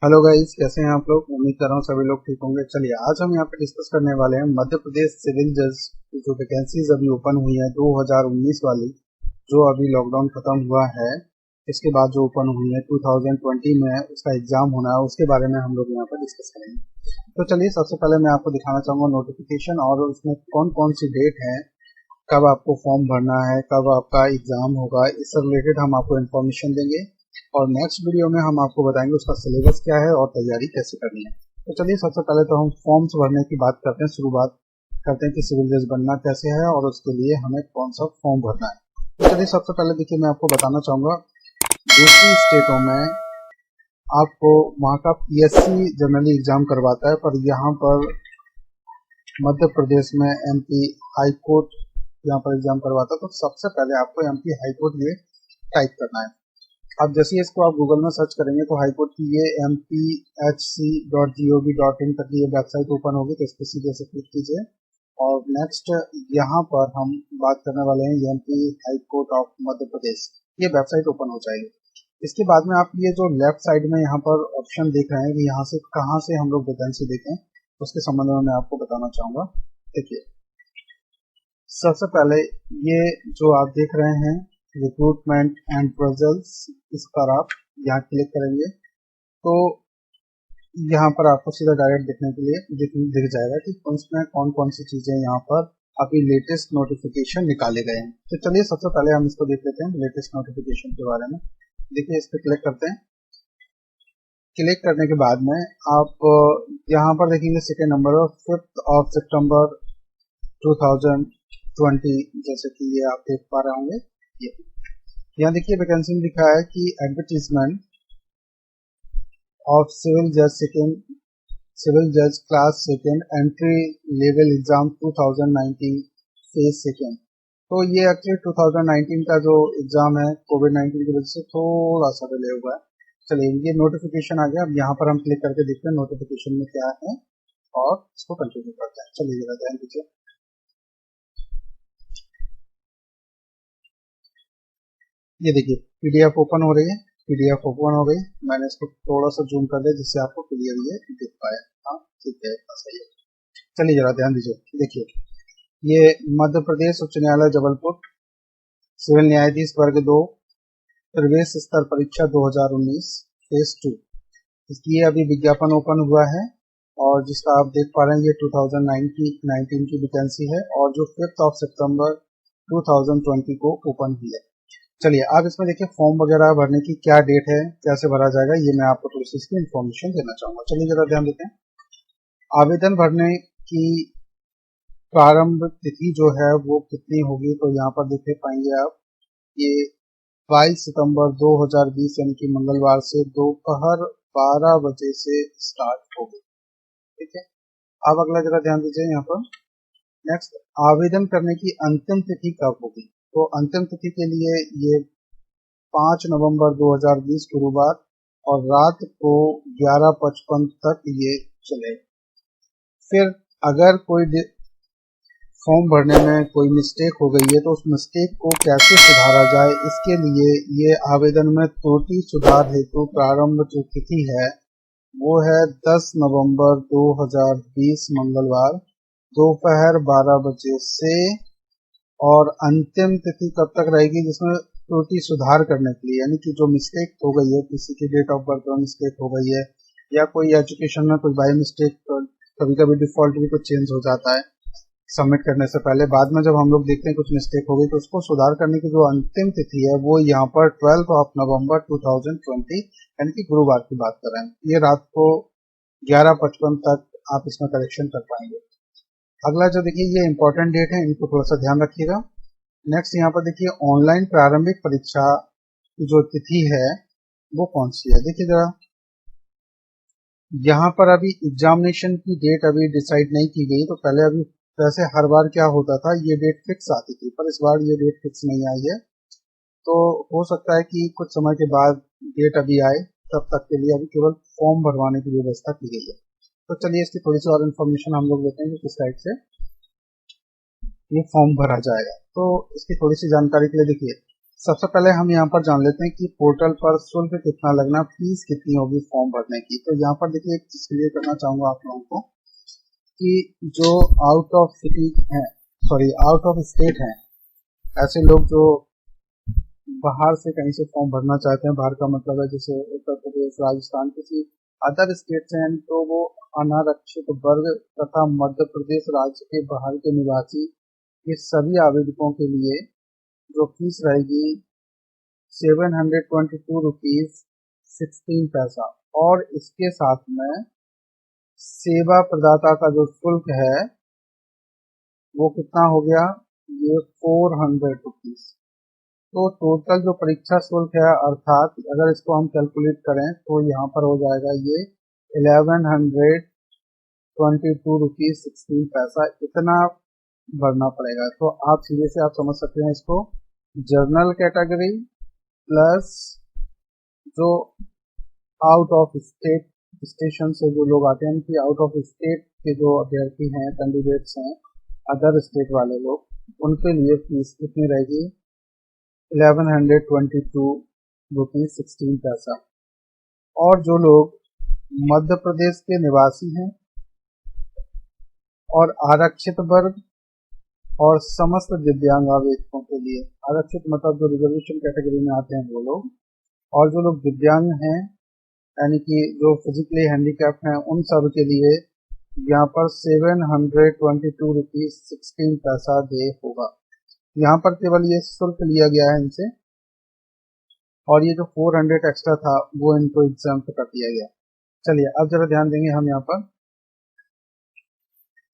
Hello guys, कैसे हैं आप लोग। उम्मीद कर रहा हूँ सभी लोग ठीक होंगे। चलिए आज हम यहाँ पे डिस्कस करने वाले हैं मध्य प्रदेश सिविल जज की जो वैकेंसीज अभी ओपन हुई है 2019 वाली, जो अभी लॉकडाउन खत्म हुआ है इसके बाद जो ओपन हुई है 2020 में उसका एग्जाम होना है, उसके बारे में हम लोग यहाँ पर डिस्कस करेंगे। तो चलिए सबसे पहले मैं आपको दिखाना चाहूँगा नोटिफिकेशन और उसमें कौन कौन सी डेट है, कब आपको फॉर्म भरना है, कब आपका एग्जाम होगा, इससे रिलेटेड हम आपको इन्फॉर्मेशन देंगे। और नेक्स्ट वीडियो में हम आपको बताएंगे उसका सिलेबस क्या है और तैयारी कैसे करनी है। तो चलिए सबसे पहले तो हम फॉर्म्स भरने की बात करते हैं, शुरुआत करते हैं कि सिविल जज बनना कैसे है और उसके लिए हमें कौन सा फॉर्म भरना है। तो चलिए सबसे पहले देखिए, मैं आपको बताना चाहूँगा दूसरी स्टेटों में आपको वहाँ का पीएससी जनरली एग्जाम करवाता है, पर यहाँ पर मध्य प्रदेश में एमपी हाई कोर्ट यहाँ पर एग्जाम करवाता है। तो सबसे पहले आपको एमपी हाई कोर्ट ये टाइप करना है। अब जैसे इसको आप गूगल में सर्च करेंगे तो हाईकोर्ट की ये mpHC.gov.in तक ये वेबसाइट ओपन होगी, तो इस पर सीधे से क्लिक कीजिए और नेक्स्ट यहाँ पर हम बात करने वाले हैं MP high court of Madhya Pradesh. ये वेबसाइट ओपन हो जाएगी। इसके बाद में आप ये जो लेफ्ट साइड में यहाँ पर ऑप्शन देख रहे हैं कि यहाँ से कहाँ से हम लोग वैकेंसी देखें, उसके संबंध में मैं आपको बताना चाहूँगा। देखिए सबसे पहले ये जो आप देख रहे हैं रिक्रूटमेंट एंड प्रपोजल्स, इस पर आप यहाँ क्लिक करेंगे तो यहाँ पर आपको सीधा डायरेक्ट देखने के लिए दिख जाएगा कि उसमें कौन कौन सी चीजें यहाँ पर अभी लेटेस्ट नोटिफिकेशन निकाले गए हैं। तो चलिए सबसे पहले हम इसको देख लेते हैं लेटेस्ट नोटिफिकेशन के बारे में। देखिए इस पर क्लिक करते हैं। क्लिक करने के बाद में आप यहाँ पर देखेंगे सेकेंड नंबर 5 सितंबर 2020, जैसे कि ये आप देख पा रहे होंगे। यहाँ देखिए वैकेंसी में लिखा है कि एडवर्टीजमेंट ऑफ सिविल जज class second entry level exam 2019 phase second. तो ये एक्चुअली 2019 का जो एग्जाम है कोविड-19 की वजह से थोड़ा सा डिले हुआ है। चलिए ये नोटिफिकेशन आ गया। अब यहाँ पर हम क्लिक करके देखते हैं नोटिफिकेशन में क्या है और इसको कंटिन्यू करते हैं। चलिए जरा ध्यान दीजिए। ये देखिए पीडीएफ ओपन हो रही है, पीडीएफ ओपन हो गई। मैंने इसको थोड़ा सा जूम कर दिया जिससे आपको क्लियर ये दिख पाए। हाँ ठीक है, सही है। चलिए जरा ध्यान दीजिए। देखिए ये मध्य प्रदेश उच्च न्यायालय जबलपुर सिविल न्यायाधीश वर्ग 2 प्रवेश स्तर परीक्षा 2019 फेज 2, इसकी अभी विज्ञापन ओपन हुआ है और जिसका आप देख पा रहे हैं ये 2019 की वैकेंसी है और जो 5 सितंबर 2020 को ओपन हुई है। चलिए अब इसमें देखिए फॉर्म वगैरह भरने की क्या डेट है, कैसे भरा जाएगा, ये मैं आपको थोड़ी सी इसकी इन्फॉर्मेशन देना चाहूंगा। चलिए जरा ध्यान देते हैं। आवेदन भरने की प्रारंभ तिथि जो है वो कितनी होगी, तो यहाँ पर देख पाएंगे आप ये 22 सितंबर 2020 यानी कि मंगलवार से दोपहर 12 बजे से स्टार्ट होगी। ठीक है, अब अगला जरा ध्यान दीजिए यहाँ पर। नेक्स्ट आवेदन करने की अंतिम तिथि कब होगी, तो अंतिम तिथि के लिए ये 5 नवंबर 2020 गुरुवार और रात को 11:55 तक ये चले। फिर अगर कोई फॉर्म भरने में कोई मिस्टेक हो गई है तो उस मिस्टेक को कैसे सुधारा जाए, इसके लिए ये आवेदन में त्रुटि सुधार हेतु प्रारंभ जो तिथि है वो है 10 नवंबर 2020 मंगलवार दोपहर 12 बजे से, और अंतिम तिथि कब तक रहेगी जिसमें त्रुटि सुधार करने के लिए, यानी कि जो मिस्टेक हो गई है, किसी की डेट ऑफ बर्थ में मिस्टेक हो गई है या कोई एजुकेशन में कोई बाय मिस्टेक, कभी कभी डिफॉल्ट भी कुछ चेंज हो जाता है सबमिट करने से पहले, बाद में जब हम लोग देखते हैं कुछ मिस्टेक हो गई तो उसको सुधार करने की जो अंतिम तिथि है वो यहाँ पर 12 नवंबर 2020 यानी कि गुरुवार की बात कर रहे हैं। ये रात को 11:55 तक आप इसमें करेक्शन कर पाएंगे। अगला जो देखिए ये इंपॉर्टेंट डेट है, इनको थोड़ा सा ध्यान रखिएगा। नेक्स्ट यहाँ पर देखिए ऑनलाइन प्रारंभिक परीक्षा की जो तिथि है वो कौन सी है। देखिए जरा यहाँ पर अभी एग्जामिनेशन की डेट अभी डिसाइड नहीं की गई, तो पहले अभी वैसे हर बार क्या होता था ये डेट फिक्स आती थी, पर इस बार ये डेट फिक्स नहीं आई है। तो हो सकता है कि कुछ समय के बाद डेट अभी आए, तब तक के लिए अभी केवल फॉर्म भरवाने की व्यवस्था की गई है। तो चलिए इसकी थोड़ी सी और इन्फॉर्मेशन हम लोग लेते हैं कि किस साइड से ये फॉर्म भरा जाएगा। तो इसकी थोड़ी सी जानकारी के लिए देखिए सबसे पहले हम यहाँ पर जान लेते हैं कि पोर्टल पर शुल्क कितना लगना, फीस कितनी होगी फॉर्म भरने की। तो यहाँ पर देखिए एक चीज क्लियर करना चाहूंगा आप लोगों को कि जो आउट ऑफ सिटी है, सॉरी आउट ऑफ स्टेट है, ऐसे लोग जो बाहर से कहीं से फॉर्म भरना चाहते हैं, बाहर का मतलब है जैसे उत्तर प्रदेश, राजस्थान, किसी अदर स्टेट से हैं, तो वो अनारक्षित वर्ग तथा मध्य प्रदेश राज्य के बाहर के निवासी, ये सभी आवेदकों के लिए जो फीस रहेगी 722 रुपीज 16 पैसा, और इसके साथ में सेवा प्रदाता का जो शुल्क है वो कितना हो गया, ये 400 रुपीज। तो टोटल जो परीक्षा शुल्क है, अर्थात अगर इसको हम कैलकुलेट करें तो यहाँ पर हो जाएगा ये 1122 रुपीज 16 पैसा, इतना भरना पड़ेगा। तो आप सीधे से आप समझ सकते हैं इसको, जनरल कैटेगरी प्लस जो आउट ऑफ स्टेट स्टेशन से जो लोग आते हैं, कि आउट ऑफ स्टेट के जो अभ्यर्थी हैं, कैंडिडेट्स हैं, अदर स्टेट वाले लोग, उनके लिए फीस कितनी रहेगी 1122 रुपीज 16 पैसा। और जो लोग मध्य प्रदेश के निवासी हैं और आरक्षित वर्ग और समस्त दिव्यांग आवेदकों के लिए, आरक्षित मतलब जो रिजर्वेशन कैटेगरी में आते हैं वो लोग, और जो लोग दिव्यांग हैं यानी कि जो फिजिकली हैंडीकैप्ड हैं, उन सब के लिए यहाँ पर 722 रुपीज 16 पैसा दे होगा। यहाँ पर केवल ये शुल्क लिया गया है इनसे, और ये जो 400 एक्स्ट्रा था वो इनको एग्जाम्प्ट कर दिया गया। चलिए अब जरा ध्यान देंगे हम यहाँ पर।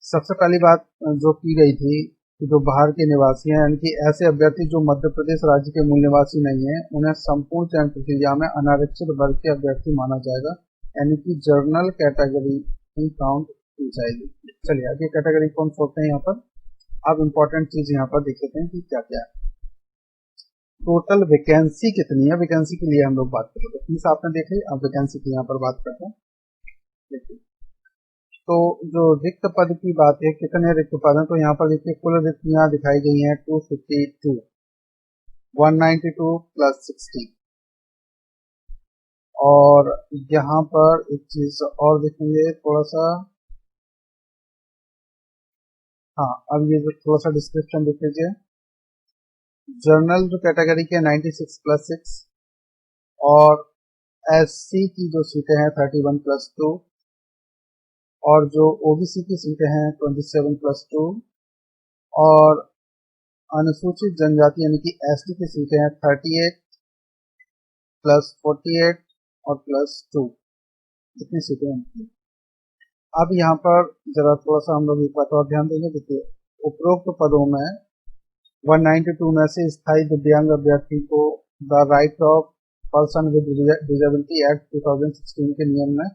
सबसे पहली बात जो की गई थी कि जो बाहर के निवासी हैं, यानी कि ऐसे अभ्यर्थी जो मध्य प्रदेश राज्य के मूल निवासी नहीं है, उन्हें संपूर्ण चयन प्रक्रिया में अनारक्षित वर्ग के अभ्यर्थी माना जाएगा, यानी कि जनरल कैटेगरी की काउंट की जाएगी। चलिए आगे कैटेगरी कौन सोचते हैं यहाँ पर। अब इम्पोर्टेंट चीज यहाँ पर देख लेते हैं कि क्या क्या है। टोटल वैकेंसी कितनी है, वैकेंसी के लिए हम लोग बात करेंगे। फीस आपने देखी, अब वैकेंसी की यहाँ पर बात करते हैं। देखिए तो जो रिक्त पद की बात है, कितने रिक्त पद हैं, तो यहाँ पर देखिए कुल रिक्तियां दिखाई गई हैं 252, 192 प्लस 60। और यहाँ पर एक चीज और देखेंगे थोड़ा सा, हाँ अब ये जो थोड़ा सा डिस्क्रिप्शन देख लीजिए। जनरल जो कैटेगरी के 96 प्लस 6, और एससी की जो सीटें हैं 31 प्लस 2, और जो ओबीसी की सीटें हैं 27 प्लस 2, और अनुसूचित जनजाति यानी कि एसटी की सीटें हैं 38 प्लस 48 और प्लस 2, इतनी सीटें हैं। अब यहाँ पर जरा थोड़ा सा हम लोग एक बात और ध्यान देंगे। देखिए उपरोक्त पदों में 192 में से स्थायी दिव्यांग अभ्यर्थी को the right of person with disability act 2016 के नियम में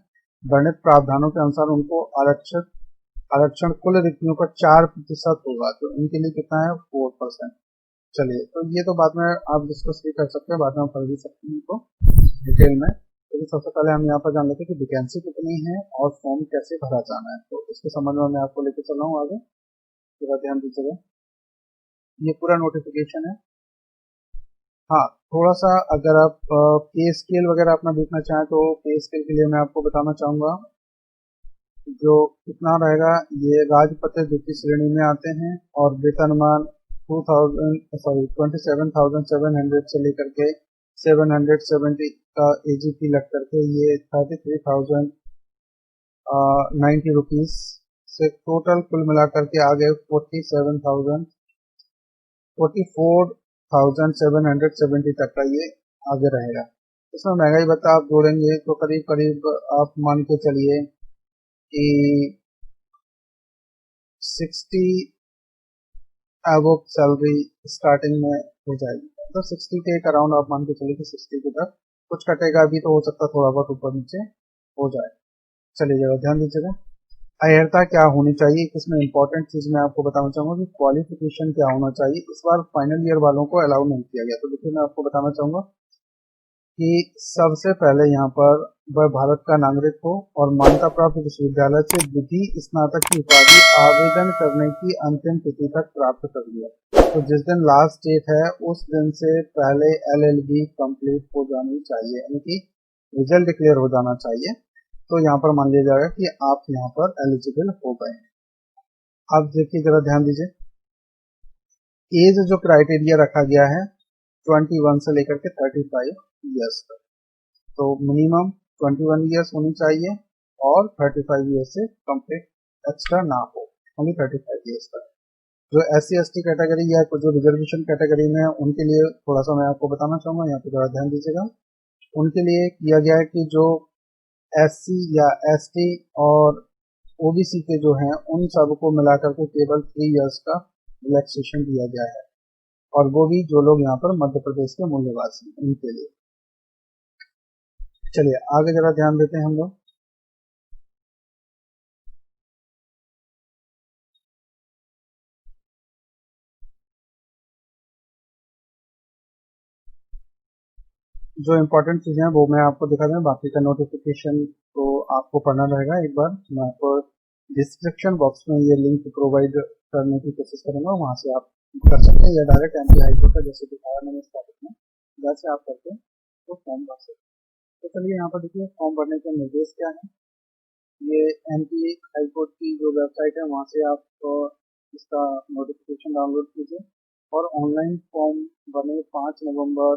वर्णित प्रावधानों के अनुसार उनको आरक्षण कुल रिक्तियों का 4% होगा, तो इनके लिए कितना है 4%। चलिए तो ये तो बाद में आप डिस्कस भी कर सकते हैं, बाद में आप पढ़ भी सकते हैं इनको डिटेल में। तो सबसे पहले हम यहाँ पर जान लेते हैं कि वैकेंसी कितनी है और फॉर्म कैसे भरा जाना है। तो इसके संबंध में मैं आपको लेकर चल रहा हूँ आगे, पूरा ध्यान दीजिएगा। ये पूरा नोटिफिकेशन है। हाँ थोड़ा सा अगर आप पे स्केल वगैरह अपना देखना चाहें तो पे स्केल के लिए मैं आपको बताना चाहूँगा जो कितना रहेगा। ये राजपत्र द्वितीय श्रेणी में आते हैं और वेतनमान 27,700 से लेकर के 770 का एजीपी लग करके ये 33,090 रुपीज से टोटल कुल मिलाकर के आ गए 44,770 तक का ये आगे रहेगा। इसमें महंगाई भत्ता आप जोड़ेंगे तो करीब करीब आप मान के चलिए कि 60 एबोव सैलरी स्टार्टिंग में हो जाएगी, तो 60 के एक अराउंड आप मान के चलिए कि 60 के तक कुछ कटेगा भी तो हो सकता है थोड़ा बहुत ऊपर नीचे हो जाए। चलिए जरा ध्यान दीजिएगा। अहर्ता क्या होनी चाहिए, इसमें इंपॉर्टेंट चीज मैं आपको बताना चाहूंगा कि क्वालिफिकेशन क्या होना चाहिए। इस बार फाइनल ईयर वालों को अलाउ नहीं किया गया, तो देखिए मैं आपको बताना चाहूंगा कि सबसे पहले यहाँ पर वह भारत का नागरिक हो और मान्यता प्राप्त विश्वविद्यालय से विधि स्नातक की उपाधि आवेदन करने की अंतिम तिथि तक प्राप्त कर लिया। तो जिस दिन लास्ट डेट है उस दिन से पहले LLB कंप्लीट हो जानी चाहिए, यानी कि रिजल्ट डिक्लेयर हो जाना चाहिए। तो यहाँ पर मान लिया जाएगा कि आप यहाँ पर एलिजिबल हो गए। अब देखिए जरा ध्यान दीजिए, एज जो क्राइटेरिया रखा गया है 21 से लेकर के 35 ईयर्स तक। तो मिनिमम 21 ईयर्स होनी चाहिए और 35 ईयर्स से कंप्लीट एक्स्ट्रा ना हो, ओनली 35 ईयर्स तक। जो SC/ST कैटेगरी या जो रिजर्वेशन कैटेगरी में है उनके लिए थोड़ा सा मैं आपको बताना चाहूँगा, यहाँ पे थोड़ा ध्यान दीजिएगा। उनके लिए किया गया है कि जो SC या ST और OBC के जो हैं उन सबको मिलाकर के केवल 3 ईयर्स का रिलैक्सेशन दिया गया है, और वो भी जो लोग यहाँ पर मध्य प्रदेश के मूल निवासी उनके लिए। चलिए आगे जरा ध्यान देते हैं हम लोग। जो इम्पोर्टेंट चीजें हैं वो मैं आपको दिखा दूं, बाकी का नोटिफिकेशन तो आपको पढ़ना रहेगा। एक बार मैं आपको डिस्क्रिप्शन बॉक्स में ये लिंक प्रोवाइड करने की कोशिश करूंगा, वहां से आप कर सकते हैं, या डायरेक्ट MP हाईकोर्ट का जैसे दिखाया मैंने स्टार्टिंग में वैसे आप करके तो फॉर्म भर सकते हैं। तो चलिए यहाँ पर देखिए फॉर्म भरने के निर्देश क्या है। ये MP हाईकोर्ट की जो वेबसाइट है वहाँ से आप इसका नोटिफिकेशन डाउनलोड कीजिए और ऑनलाइन फॉर्म भरने 5 नवंबर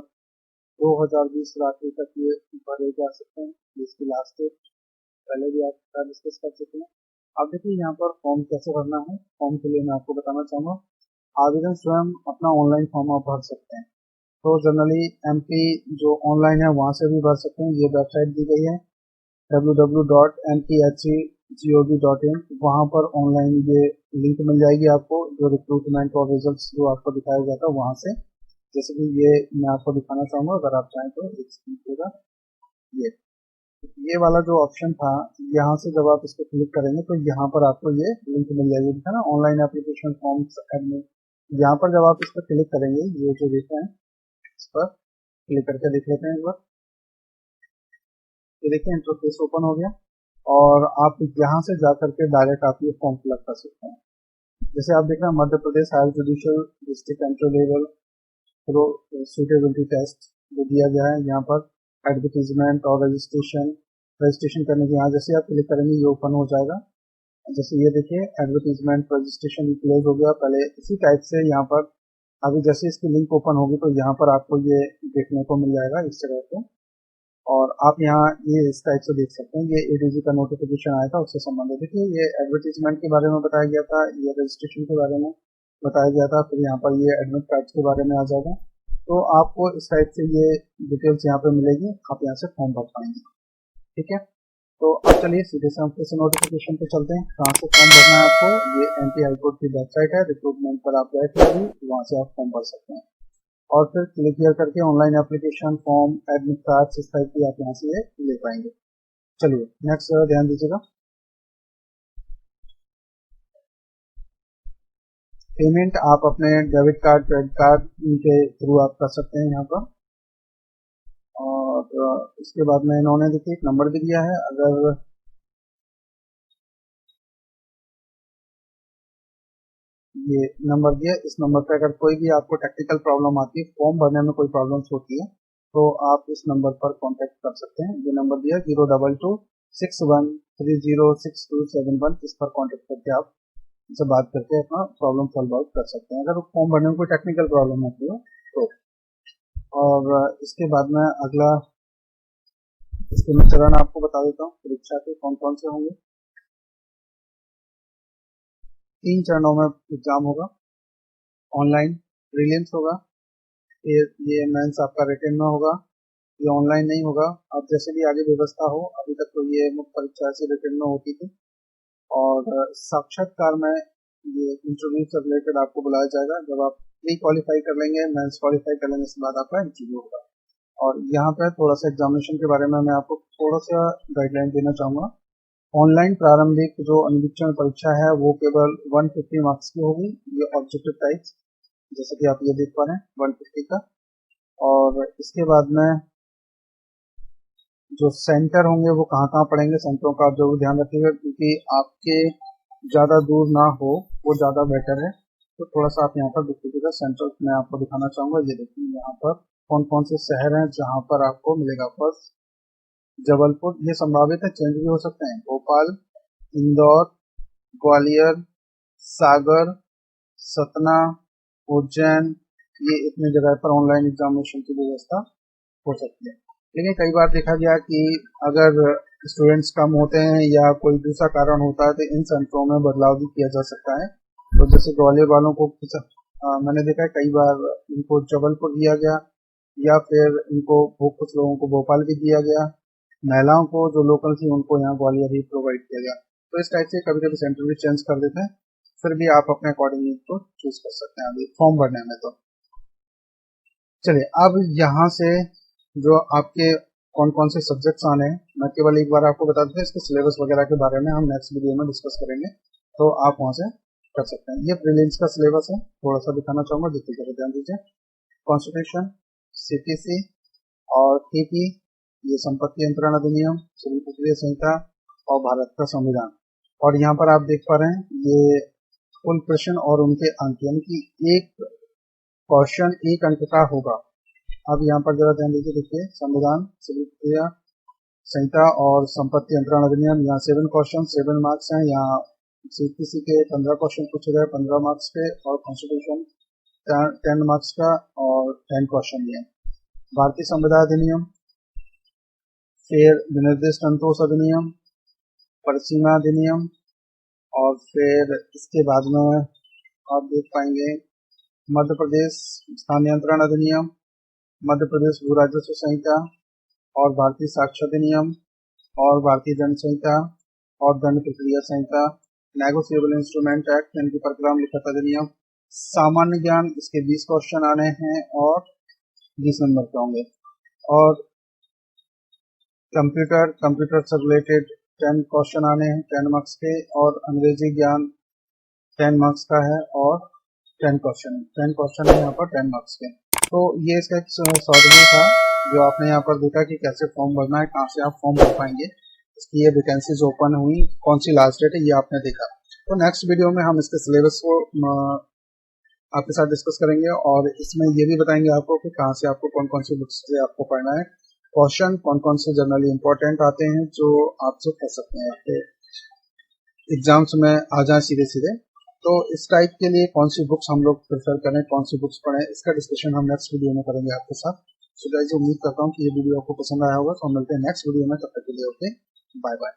2020 रात्रि तक ये भरे जा सकते हैं, जिसकी लास्ट डेट पहले भी आप डिस्कस कर चुके हैं। अब देखिए यहाँ पर फॉर्म कैसे भरना है। फॉर्म के लिए मैं आपको बताना चाहूँगा, आवेदन स्वयं अपना ऑनलाइन फॉर्म आप भर सकते हैं। तो जनरली MP जो ऑनलाइन है वहाँ से भी भर सकते हैं। ये वेबसाइट दी गई है www.mphe.gov.in, वहाँ पर ऑनलाइन ये लिंक मिल जाएगी आपको, जो रिक्रूटमेंट और रिजल्ट्स जो आपको दिखाया जाता है वहाँ से। जैसे कि ये मैं आपको दिखाना चाहूँगा, अगर आप चाहें तो देखिएगा। ये वाला जो ऑप्शन था, यहाँ से जब आप इस पर क्लिक करेंगे तो यहाँ पर आपको ये लिंक मिल जाएगी, दिखा ना, ऑनलाइन एप्लीकेशन फॉर्म्स एडमिट। यहाँ पर जब आप इस पर क्लिक करेंगे, ये जो देखते हैं इस पर क्लिक करके देख लेते हैं एक बार। ये देखिए इंटरफेस ओपन हो गया और आप यहाँ से जा करके डायरेक्ट आप ये फॉर्म फिलअप कर सकते हैं। जैसे आप देख रहे हैं Madhya Pradesh higher judicial district entry level suitability test जो दिया गया है, यहाँ पर एडवर्टीजमेंट और रजिस्ट्रेशन करने के, यहाँ जैसे आप क्लिक करेंगे ये ओपन हो जाएगा। जैसे ये देखिए एडवर्टीजमेंट रजिस्ट्रेशन क्लोज हो गया पहले, इसी टाइप से यहाँ पर अभी जैसे इसकी लिंक ओपन होगी तो यहाँ पर आपको ये देखने को मिल जाएगा इस तरह से, और आप यहाँ ये इस टाइप से देख सकते हैं। ये ADG का नोटिफिकेशन आया था, उससे संबंधित देखिए ये एडवर्टीजमेंट के बारे में बताया गया था, ये रजिस्ट्रेशन के बारे में बताया गया था, फिर यहाँ पर ये एडमिट कार्ड के बारे में आ जाएगा। तो आपको इस टाइप से ये डिटेल्स यहाँ पे मिलेगी, आप यहाँ से फॉर्म भर पाएंगे। ठीक है, तो अब चलिए सीधे से हम फिर से नोटिफिकेशन पे चलते हैं। कहाँ से फॉर्म भरना है आपको, ये MP हाईकोर्ट की वेबसाइट है, रिक्रूटमेंट पर आप गए थे अभी, वहाँ से आप फॉर्म भर सकते हैं और फिर क्लिक हियर करके online application form admit card इस टाइप की आप यहाँ से ले पाएंगे। चलिए नेक्स्ट ध्यान दीजिएगा, पेमेंट आप अपने डेबिट कार्ड क्रेडिट कार्ड के थ्रू आप कर सकते हैं यहाँ पर। और इसके बाद में इन्होंने देखिए एक नंबर भी दिया है, अगर ये नंबर दिया, इस नंबर पे अगर कोई भी आपको टेक्निकल प्रॉब्लम आती है, फॉर्म भरने में कोई प्रॉब्लम्स होती है, तो आप इस नंबर पर कांटेक्ट कर सकते हैं। ये नंबर दिया 02261306271, इस पर कांटेक्ट करके आप इनसे बात करके अपना प्रॉब्लम सॉल्व आउट कर सकते हैं, अगर फॉर्म भरने में कोई टेक्निकल प्रॉब्लम होती है तो। और इसके बाद में अगला इसके मैं चरण आपको बता देता हूँ, परीक्षा के कौन कौन से होंगे। 3 चरणों में एग्जाम होगा। ऑनलाइन प्रीलिम्स होगा, ये मेंस आपका रिटन में होगा, ये ऑनलाइन नहीं होगा। अब जैसे भी आगे व्यवस्था हो, अभी तक तो ये मुख्य परीक्षा से रिटन में होती थी, और साक्षात्कार में ये इंटरव्यू से रिलेटेड आपको बुलाया जाएगा। जब आप प्री क्वालिफाई कर लेंगे, मेंस क्वालिफाई कर लेंगे, इसके बाद आपका इंटरव्यू होगा। और यहाँ पे थोड़ा सा एग्जामिनेशन के बारे में मैं आपको थोड़ा सा गाइडलाइन देना चाहूँगा। ऑनलाइन प्रारंभिक जो अनुवीक्षण परीक्षा है वो केवल 150 मार्क्स की होगी, ये ऑब्जेक्टिव टाइप, जैसे कि आप ये देख पा रहे हैं 150 का। और इसके बाद में जो सेंटर होंगे वो कहाँ कहाँ पड़ेंगे, सेंटरों का आप जरूर ध्यान रखिएगा, क्योंकि आपके ज़्यादा दूर ना हो वो ज़्यादा बेटर है। तो थोड़ा सा आप यहाँ पर देख लीजिएगा, सेंटर मैं आपको दिखाना चाहूँगा। ये देखिए यहाँ पर कौन कौन से शहर हैं जहाँ पर आपको मिलेगा। फर्स्ट जबलपुर, ये संभावित है चेंज भी हो सकते हैं, भोपाल, इंदौर, ग्वालियर, सागर, सतना, उज्जैन, ये इतनी जगह पर ऑनलाइन एग्जामिनेशन की व्यवस्था हो सकती है। लेकिन कई बार देखा गया कि अगर स्टूडेंट्स कम होते हैं या कोई दूसरा कारण होता है तो इन सेंटरों में बदलाव भी किया जा सकता है। तो जैसे ग्वालियर वालों को मैंने देखा है कई बार इनको जबलपुर दिया गया, या फिर इनको कुछ लोगों को भोपाल भी दिया गया, महिलाओं को जो लोकल थी उनको यहाँ ग्वालियर ही प्रोवाइड किया गया। तो इस टाइप से कभी कभी सेंटर भी चेंज कर देते हैं, फिर भी आप अपने अकॉर्डिंग इसको चूज कर सकते हैं अभी फॉर्म भरने में। तो चलिए अब यहाँ से जो आपके कौन कौन से सब्जेक्ट्स आने हैं, मैं केवल एक बार आपको बता देते हैं, इसके सिलेबस वगैरह के बारे में हम नेक्स्ट वीडियो में डिस्कस करेंगे, तो आप वहाँ से कर सकते हैं। ये प्रीलिम्स का सिलेबस है, थोड़ा सा दिखाना चाहूंगा, जितनी जगह ध्यान दीजिए। कॉन्स्टिट्यूशन, सीपीसी और टीपी, ये संपत्ति अंतरण अधिनियम, सिविल प्रक्रिया संहिता और भारत का संविधान। और यहाँ पर आप देख पा रहे हैं ये कुल प्रश्न और उनके अंक, यानी कि एक क्वेश्चन एक अंक का होगा। अब यहाँ पर जरा ध्यान दीजिए, देखिए संविधान, सिविल प्रक्रिया संहिता और संपत्ति अंतरण अधिनियम, यहाँ 7 क्वेश्चन 7 मार्क्स हैं। यहाँ सीपीसी के 15 क्वेश्चन पूछे गए 15 मार्क्स के, और कॉन्स्टिट्यूशन 10 मार्क्स का और 10 क्वेश्चन दिए। भारतीय संविधान अधिनियम, फिर विनिर्दिष्ट संतोष अधिनियम, परिसीमा अधिनियम, और फिर इसके बाद में आप देख पाएंगे मध्य प्रदेश स्थान नियंत्रण अधिनियम, मध्य प्रदेश भू राजस्व संहिता, और भारतीय साक्ष्य अधिनियम, और भारतीय दंड संहिता, और दंड प्रक्रिया संहिता, नेगोशिएबल इंस्ट्रूमेंट एक्ट यानी कि परक्राम लिखित अधिनियम। सामान्य ज्ञान, इसके 20 क्वेश्चन आने हैं और 20 नंबर के होंगे। और कंप्यूटर से रिलेटेड 10 क्वेश्चन आने हैं 10 मार्क्स के, और अंग्रेजी ज्ञान 10 मार्क्स का है और 10 क्वेश्चन है यहाँ पर 10 मार्क्स के। तो ये इसका एक शॉर्ट व्यू था जो आपने यहाँ पर देखा कि कैसे फॉर्म भरना है, कहाँ से आप फॉर्म भर पाएंगे, इसकी ये वैकेंसीज ओपन हुई, कौन सी लास्ट डेट है, ये आपने देखा। तो नेक्स्ट वीडियो में हम इसके सिलेबस को आपके साथ डिस्कस करेंगे, और इसमें ये भी बताएंगे आपको कि कहाँ से आपको कौन कौन सी बुक्स से आपको पढ़ना है, क्वेश्चन कौन कौन से जनरली इंपॉर्टेंट आते हैं जो आपसे कह सकते हैं आपके एग्जाम्स में आ जाए सीधे सीधे। तो इस टाइप के लिए कौन सी बुक्स हम लोग प्रेफर करें, कौन सी बुक्स पढ़ें, इसका डिस्कशन हम नेक्स्ट वीडियो में करेंगे आपके साथ। सो गाइस, उम्मीद करता हूँ कि ये वीडियो आपको पसंद आया होगा। तो हम मिलते हैं नेक्स्ट वीडियो में, तब तक के लिए ओके, बाय बाय।